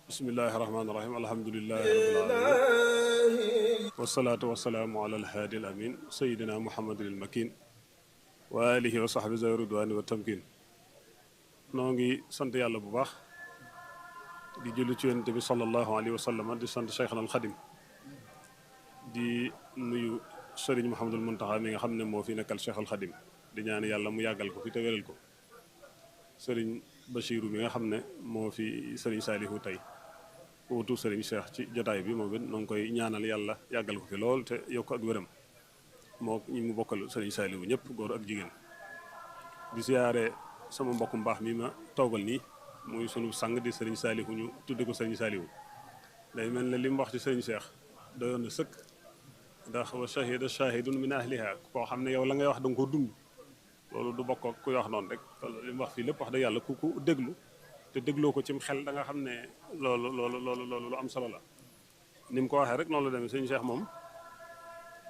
bismillahi rahmaani rahim alhamdulilahi rabbil alamin wasalaatu wasalaamu ala alhaadi al amin sayidina muhammadin al makin wa alihi wa sahbi zawi ridwani wa tamkin noo ngi sant yàlla bu baax di julli ci yonent bi sallallahu alayhi wa sallam di sant cheikhna al xadim di nuyu sëriñ Mouhamadul Muntaxa mi nga xam ne moo fi nekkal cheikh al xadim di ñaan yàlla mu yàggal ko fi te wéral ko sëriñ Bachiru mi nga xam ne moo fi sëriñ Saalihu tey wutu sëriñ Cheikh ci jotaay bi moom it noo ngi koy ñaanal yàlla yàggal ko fi lool te yokk ak wéram moo ñi mu bokkal sëriñ Saalihu ñëpp góor ak jigéen di siyaare sama mbokkum baax mi ma toogal nii muy sunu sang di sëriñ Saalihu ñu tudde ko sëriñ Saalihu day mel ne li mu wax ci sëriñ Cheikh doyoon na sëkk ndax wa shahida shahidun min ahliha koo xam ne yow la ngay wax da nga ko dund loolu du bokk ak kuy wax noonu rek li mu wax fii lépp wax dëgg yàlla ku déglu te dégloo ko cim xel da nga xam ne loolu lu am solo la ni mu ko waxee rek noonu la demee sëñ Cheikh moom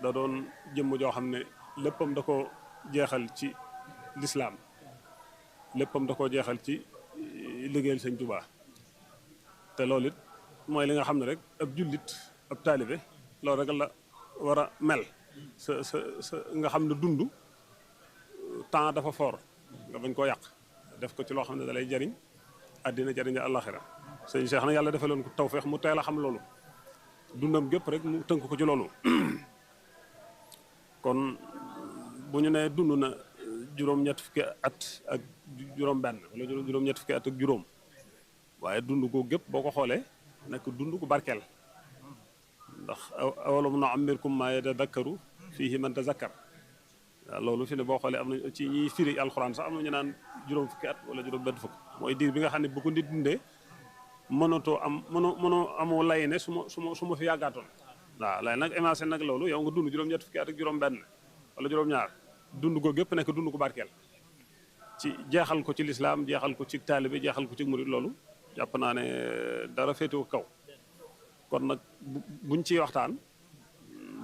da doon jëmm joo xam ne léppam da ko jeexal ci lislaam léppam da koo jeexal ci liggéeyal sëñ Tuubaa te loolu it mooy li nga xam ne rek ab jullit ab taalibe loolu rek la war a mel sa nga xam ne dund temps dafa fort nga bañ koo yàq def ko ci loo xam ne da lay jariñ àddina jariñ àllaxira sëñ Cheikh nag yàlla defaloon ko tawfeex mu teel a xam loolu dundam gépp rek mu tënk ko ci loolu kon bu ñu nee dund na juróom-ñett fukki at ak juróom-benn wala juróom-ñett fukki at ak juróom waaye dund ko gépp boo ko xoolee nekk dund ku barkeel ndax awalam nu'ammirkum maa yatadakkaru fiihi man tazakkar waaw loolu fi ne boo xoolee am na ci ñiy firi alxuraan sax am na ñu naan juróom fukki at wala juróom benn fukk mooy diir bi nga xam ne bu ko nit dundee mënoo amoo lay ne su ma fi yàggaatoon waaw lay nag émancé nag loolu yow nga dund juróom-ñett fukki at ak juróom benn wala juróom-ñaar dund ko gépp nekk dund ko barkeel ci jeexal ko ci lislaam jeexal ko ci taalibe jeexal ko ci murid loolu jàpp naa ne dara féetewu kaw kon nag buñ ciy waxtaan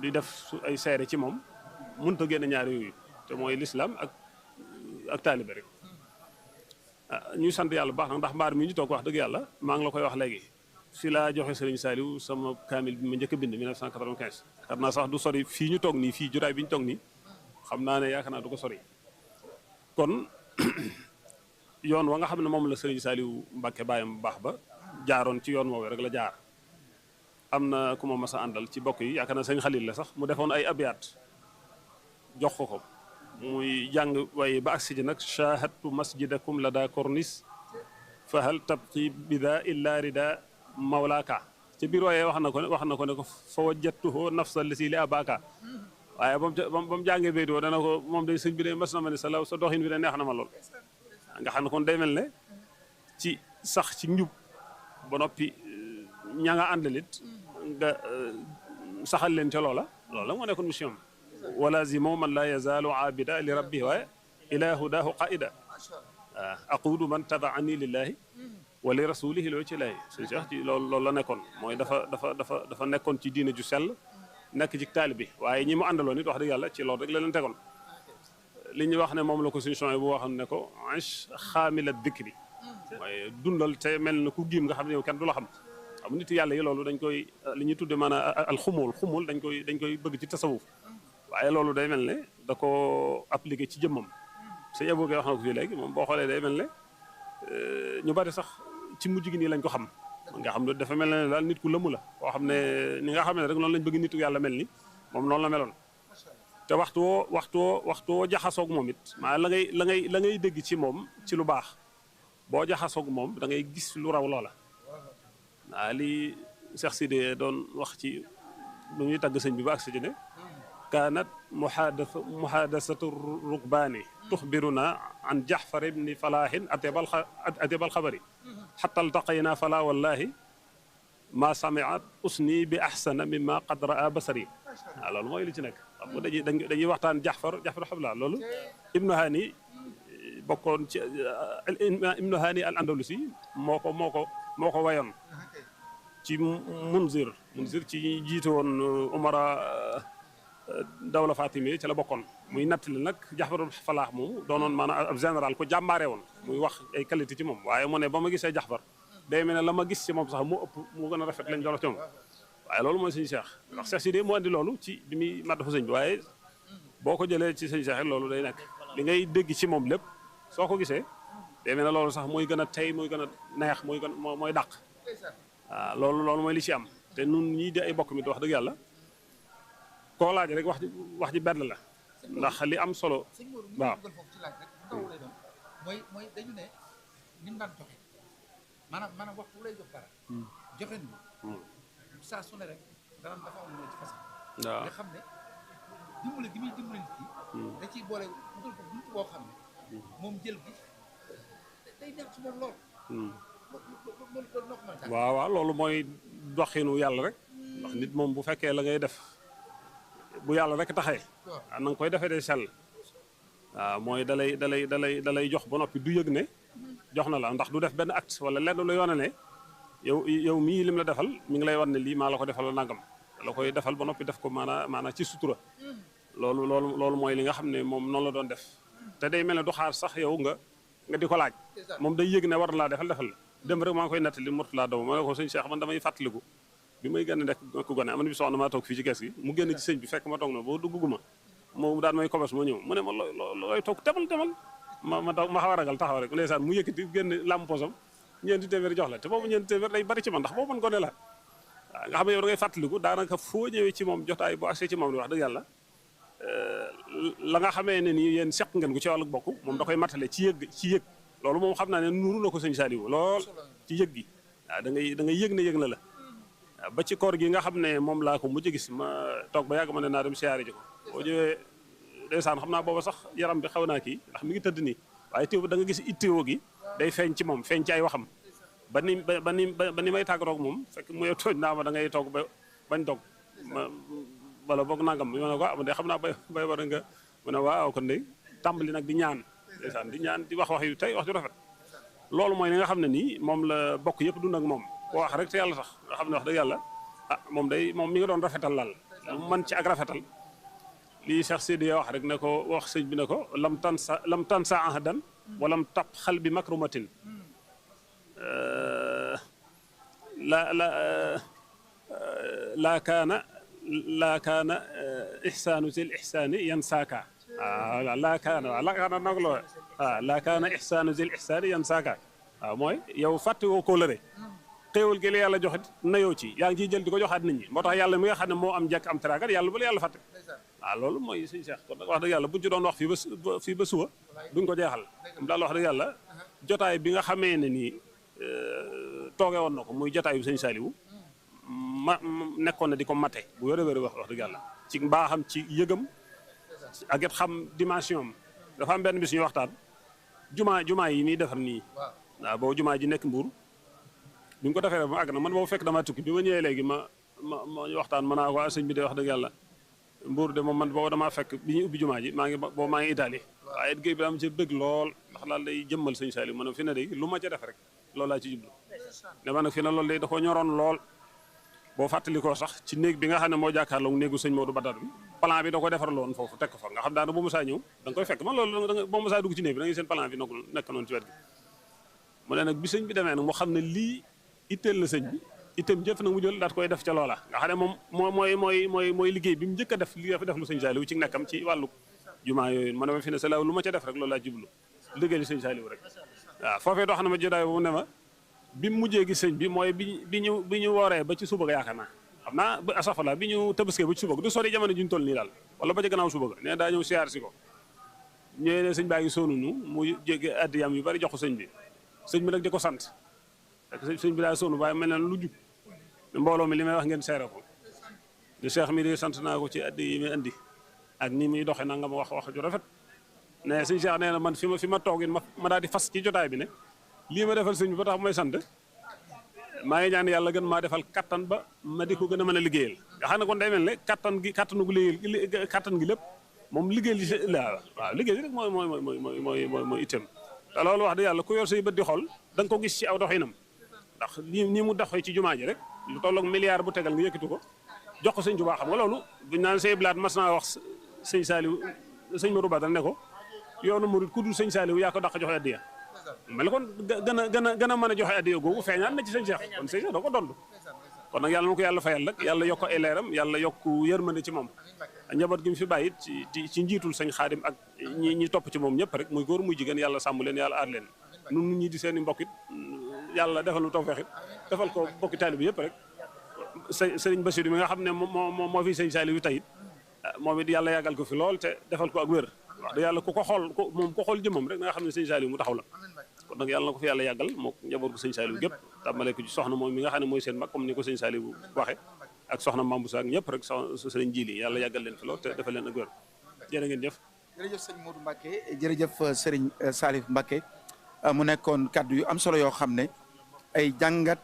di def ay seere ci moom mënut a génne ñaari yooyu te mooy lislaam ak taalibe rek ñuy sant yàlla bu baax nag ndax mbaar mi ñu toog wax dëgg yàlla maa ngi la koy wax léegi fi laa joxe Serigne Saliou sama kaamil bi ma njëkk a bind 1995 xam naa sax du sori fii ñu toog nii fii jotaay bi ñu toog nii xam naa ne yaakaar naa du ko sori kon yoon wa nga xam ne moom la Serigne Saliou Mbacke bàyyam bu baax ba jaaroon ci yoon woowee rek la jaar am na ku ma mas a àndal ci bokk yi yaakaar naa sëñ Xalil la sax mu defoon ay abiyaat jox ko muy jàng waaye ba agsi ji nag shahadtu masjidakum la daa cornis fa hal tabqi bida illa rida mawlaaka ci biir waaye wax na ko ne ko fa wajadtuhu nafsa lisi li abaka waaye ba mu jàngee béy doo dana ko moom day sëñ bi de mas na ma ne sa doxin bi de neex na ma lool nga xam ne kon day mel ne ci sax ci njub ba noppi ña nga àndalit nga saxal leen ca loola moo nekkoon mission walazimo man la yazaalu aabida li rabbi waaye ila hudahu qaida waaw aqudu man tabaani lillahi wa li rasulihi loolu ci lay sëñ Cheikh ci loolu la nekkoon mooy dafa nekkoon ci diine ju sell nekk ci taali bi waaye ñi mu àndaloon it wax dëgg yàlla ci loolu rek la leen tegoon li ñu wax ne moom la ko suñu chony bu waxoon ne ko ish xaamila dikri waaye dundal te mel na ku giim nga xam ne yow kenn du la xam nit yàlla yi loolu dañ koy li ñuy tudde maanaam al xumul dañ koy bëgg ci tasawuf waaye loolu day mel ne da ko appliqué ci jëmmam sëñ Abou Guèye wax na ko fii léegi moom boo xoolee day mel ne ñu bari sax ci mujj gi nii lañ ko xam nga xam ne dafa mel ne daal nit ku lëmu la koo xam ne ni nga xam ne rek noonu lañ bëgg nitu yàlla mel ni moom noonu la meloon te waxtu woo jaxasoog moom it maa la ngay dégg ci moom ci lu baax boo jaxasoog moom da ngay gis lu raw loola waa lii Cheikh Sidé doon wax ci lu ñuy tagg sëñ bi ba agsi ci ne kaanat muhaadasatu rukbaani tuxbiruna an jaxfar ibni falaahin atebal xabari xatta altaqayna fala wallahi ma samiat usni bi ahsana mimma qad raa basari waaw loolu mooy li ci nekk xam nga dañuy waxtaan jaxfar xabla loolu ibnu hani bokkoon ci ibnu hani al andalusi moo ko wayoon ci munzir ci jiite woon umara dawla Fatimé ci la bokkoon muy nattali nag jaxfarul falaax moomu doonoon maanaam ab général ko jàmbaare woon muy wax ay qualité ci moom waaye mu ne ba ma gisee jaxfar day mel ne la ma gis ci moom sax moo ëpp moo gën a rafet lañ doon ci moom waaye loolu mooy sëñ Cheikh ndax Cheikh Sidiye moo andi loolu ci bi muy mat dafa sëñ bi waaye boo ko jëlee ci sëñ Cheikh rek loolu day nekk li ngay dégg ci moom lépp soo ko gisee day mel ne loolu sax mooy gën a tey mooy gën a neex mooy dàq waaw loolu mooy li ci am te nun ñii di ay bokk mi wax dëgg yàlla koo laaj rek wax ji benn la ndax li am solo waaw mooy dañu ne ni mu daan joxe maanaam waxtu lay jox dara joxe ni saa su ne rek dara dafa am lu ci fas waaw nga xam ne dimbali gi muy dimbali nit ki da ciy boole utal ko buntu boo xam ne moom jël gi day neex ci moom lool waaw loolu mooy doxinu yàlla rek ndax nit moom bu fekkee la ngay def bu yàlla rek taxee na nga koy defee de sell waaw mooy dalay jox ba noppi du yëg ne jox na la ndax du def benn acte wala lenn lu yoone ne yow mii lim la defal mi ngi lay wan ne lii maa la ko defal nangam la koy defal ba noppi def ko maanaa ci sutura loolu mooy li nga xam ne moom noonu la doon def te day mel ne du xaar sax yow nga di ko laaj moom day yëg ne war na laa defal la dem rek maa ngi koy nettali Mourtala Dow ma ne ko sëñ Cheikh man damay fàttaliku bi may gën a nekk gone am na bi soxna maa toog fii ci kees gi mu génn ci sëñ bi fekk ma toog na boo dugguma moo daan may kobos ma ñëw mu ne ma looy toog demal ma xaw a ragal taxaw rek ndeysaan mu yëkkati génn làmp posam ñeenti téeméer jox la te boobu ñeenti téeméer day bari ci man ndax boobu man gone la waaw nga xam ne yow da ngay fàttaliku daanaka foo ñëwee ci moom jotaay boo accès ci moom ni wax dëgg yàlla la nga xamee ne nii yéen seq ngeen ko ci wàllu bokk moom da koy matale ci yëg loolu moom xam naa ne nuuru na ko sëñ Saliou lool ci yëg gi waaw da ngay yëg ne yëg na la ba ci koor gi nga xam ne moom laa ko mujj gis ma toog ba yàgg ma ne naa dem siyaare ji ko boo ñëwee ndeysaan xam naa booba sax yaram bi xaw naa kii ndax mi ngi tëdd nii waaye teew da nga gis ittéo gi day feeñ ci moom feeñ ci ay waxam ba ni may tàggatoog moom fekk mu yow tooñ naa ma da ngay toog ba bañ toog wala boog nangam ma ne ko ah man de xam naa bay war nga mu ne waaw kon de tàmbali nag di ñaan ndeysaan di ñaan di wax yu tey wax ju rafet loolu mooy li nga xam ne nii moom la bokk yëpp dund ak moom ko wax rek te yàlla tax nga xam ne wax dëgg yàlla moom mi nga doon rafetal lal man ci ak rafetal lii Cheikh Sidi wax rek ne ko wax sëñ bi ne ko lam tansa ahdan walam tab xal bi makrumatin laa kaana ixsaanu zil ixsaani yansaaka waaw laa kaana nag loo waaw laa kaana ixsaanu zil ixsaani yansaaka waaw mooy yow fàtte woo kóolëre xéewal gi la yàlla joxit na yow ci yaa ngi ciy jël di ko joxaat nit ñi moo tax yàlla mi nga xam ne moo am jekk am teraakat yàlla bu la yàlla fàtte waaw loolu mooy sëñ Cheikh kon nag wax dëgg yàlla buñ ci doon wax fii ba suba duñ ko jeexal am daal wax dëgg yàlla jotaay bi nga xamee ne nii tooge woon na ko muy jotaay bi sëñ Saliou nekkoon na di ko mate bu wér a wér wax dëgg yàlla ci mbaaxam ci yëgam ak it xam dimension am dafa am benn bis ñuy waxtaan jumaa yi nii defar nii waaw boobu jumaa ji nekk Mbuur bi mu ko defee ba àgg na man boobu fekk damaa tukki bi ma ñëwee léegi ma waxtaan ma naa ko sëñ bi de wax dëgg yàlla Mbuur de moom man boobu damaa fekk bi ñuy ubbi jumaa ji maa ngi Italie waaye it géej bi dama ci bëgg lool ndax daal day jëmmal sëñ Saliou ma ne fi ne day lu ma ca def rek loolu laa ci jublu ne ma nag fi ne loolu day da ko ñoroon lool boo fàttalikoo sax ci néeg bi nga xam ne moo jàkkaarloo néegu sëñ Modou Badar bi plan bi da ko defaraloon foofu teg ko fa nga xam daana boo mosaa ñëw da nga koy fekk man loolu boo mosaa dugg ci néeg bi da ngay seen plan bi nekk noonu ci wet gi mu ne nag bi sëñ bi demee nag mu xam ne lii itteel la sëñ bi itam jëf nag mu jël daat koy def ca loola nga xam ne moom mooy liggéey bi mu njëkk a def li def lu sëñ Saliou ci nekkam ci wàllu jumaa yooyu ma ne ma fi ne sa law lu ma ca def rek loolu laa jublu liggéey li sëñ Saliou rek waaw foofee doo xam ne ma jotaay boobu ne ma bi mu mujjee gi sëñ bi mooy bi ñu wooree ba ci suba ga yaakaar naa xam naa ba asafala bi ñu tabaskee ba ci suba ga du sori jamono ji ñu toll nii daal wala ba ca gannaaw suba ga nee daa ñëw siyaar si ko ñëwee ne sëñ baa ngi sonunu mu jéggi addiyam yu bari jox ko sëñ bi nag di ko sant ak sëñ bi daa sonu waaye mel na lu jub mbooloo mi li may wax ngeen seere ko di Cheikh mi di sant naa ko ci addi yi muy andi ak ni muy doxe na nga ma wax ju rafet ne sëñ Cheikh nee na man fi ma toogin ma daal di fas ci jotaay bi ne lii ma defal sëñ bi ba tax may sant maa ngi ñaan yàlla gën maa defal kattan ba ma di ko gën a mën a liggéeyal nga xam ne kon day mel ne kattan gi lépp moom liggéeyal li la waaw liggéey rek mooy itam te loolu wax dëgg yàlla ku yor say bët di xool da nga ko gis ci aw doxinam ndax nii mu doxee ci jumaa ji rek lu tolloog milliard bu tegal nga yëkkatu ko jox ko sëñ Tuubaa xam nga loolu buñ naan say blaat mas naa wax sëñ Saliou sëñ Modou Badal ne ko yoonu murid ku dul sëñ Saliou yaa ko dàq joxe addiya mel kon gën a mën a joxe addiya googu feeñaan na ci sëñ Cheikh kon sëñ Cheikh doo ko dond kon nag yàlla na ko yàlla fayal rek yàlla yokk ay leeram yàlla yokk yërmande ci moom njaboot gi mu fi bàyyi ci njiitul sëñ Xaadim ak ñi topp ci moom ñëpp rek muy góor muy jigéen yàlla sàmm leen yàlla aar leen nun ñi di seen i mbokk it yàlla defal nu tawfeex it defal ko bokki taalibe bi yëpp rek sëriñ Bassirou mi nga xam ne moo fi sëñ Saliou tey it moom it yàlla yàggal ko fi lool te defal ko ak wér wax dëgg yàlla ku ko xool jëmmam rek da nga xam ne sëñ Saliou mu taxaw la kon nag yàlla na ko fi yàlla yàggal moo njaboot ko sëñ Saliou gépp tàmbalee ko ci soxna moom mi nga xam ne mooy seen mag comme ni ko sëñ Saliou waxe ak soxna Mambousa ak ñëpp rek sëriñ Jili yàlla yàggal leen fi lool te defal leen ak wér jërë ngeen jëf jërëjëf sëñ Modou Mbacké jërëjëf sëriñ Salif Mbacké mu nekkoon kaddu yu am solo yoo xam ne ay jàngat